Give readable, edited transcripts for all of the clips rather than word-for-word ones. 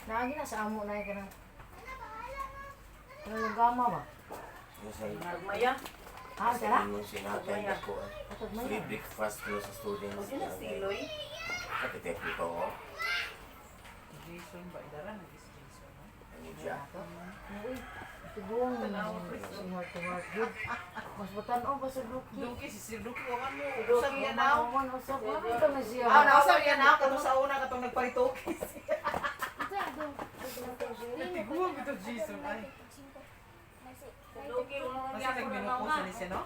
Lagi na sa amo na yung kanang gama ba? Nagmaya. Ah, tara? Yung sinatay ko. Atod mo Free yan. breakfast ko sa students. Huwag na siloy. Kapitepi ko ako. Jason ba? Idara na si Jason. Ano siya? Uy, tiguang smart to heart good. Mas batan-o ba sa Duki? Duki si Sir Duki. Huwag mo. Duki Usap niya na. naman, usap. Ano ito na siya? Ah, nausap niya na. Katong sa una, katong nagparitokis. Natiguang ito Jason. Ay. Masa nagminukusan ni siya, no?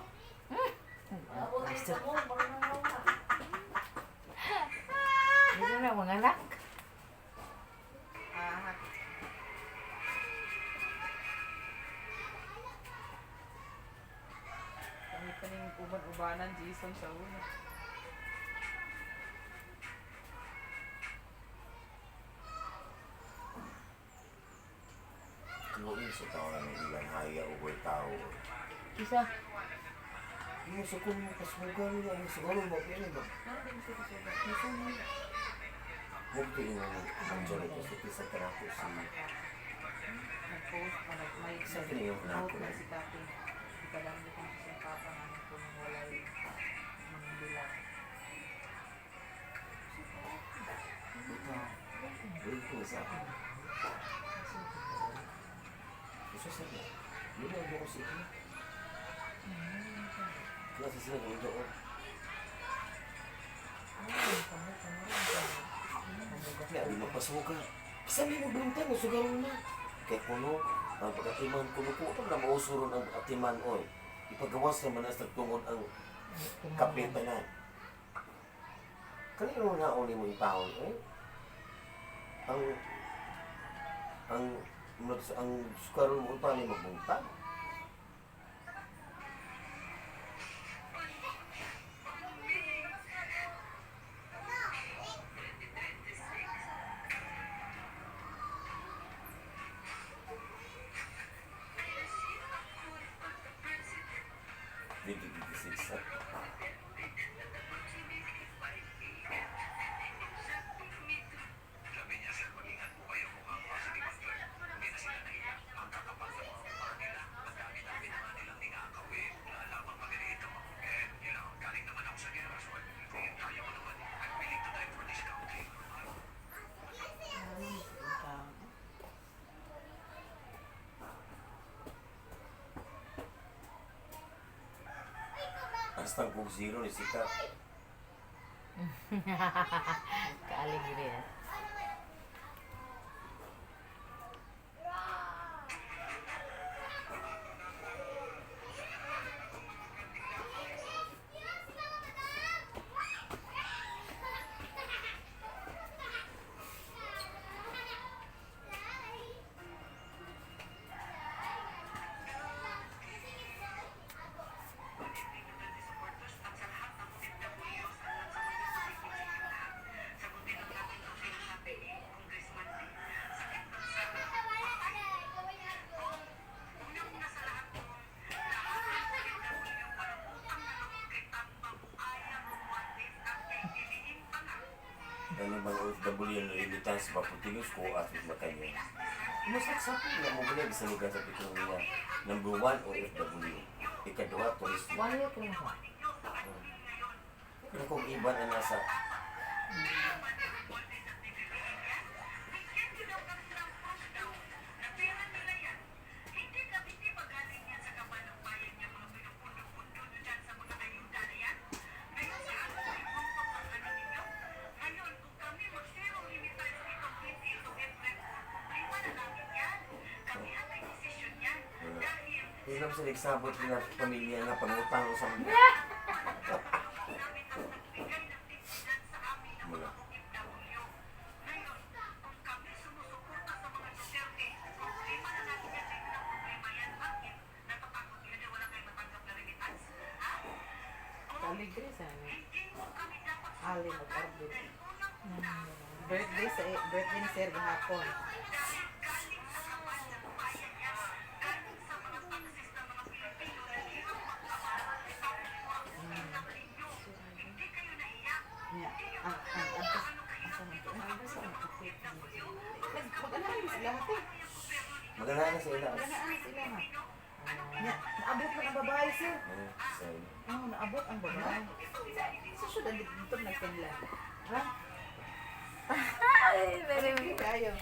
Dito na mga anak. Ah. Kami pa ning uban-ubanan, Jason, sa una. Tuloy sa tao na ilang haya o tao. Isa. Yung sa kung kasmugan nila, ang siguro mo ba ba? Huwag ko yung nandiyan ito sa pisa ka na po si... Nag-post pa, may Sa kanya yung note nako. na si Kati. Ikalang ko kung sa papa namin kung walay bilang. Uy, ko sa akin. Gusto sa niya. Yun ang buko siya. Klase sila ng doon. Kaya di magpasuka. Sabi mo bintang, sugaron na. Kaya kuno, ang pagkatiman kuno po, ito na mausuron ang pagkatiman, oy. Ipagawas naman na sa tungod ang kapitanan. Kanino na uli mo ipahon, eh? Ang sukaron mo pa ni magbungtag. Dito, hasta ang Coke Zero ni Sikat. Kaaligre yan. Ano bang OFW yung nalimitan sa Paputigos ko at na kayo? Masaksapi na mo ba sa lugar sa pitong niya? Number 1 OFW. Ikaduha, tourist. 1 year ko na siya. Kaya kung iba na nasa... Hindi naman sila nagsabot na pamilya na pangutang sa mga. Mula. Aligre sa Ali mag-orbit. Birthday ni Sir gahapon. Ang Mag-anahan sila hati. Maganda na sa ila. Mag-anahan sila ha. Naabot na ang babae sir. Sorry. Oo, naabot ang babae. Sa syudad dito nagkanila. Ha? Ay, very Kayo.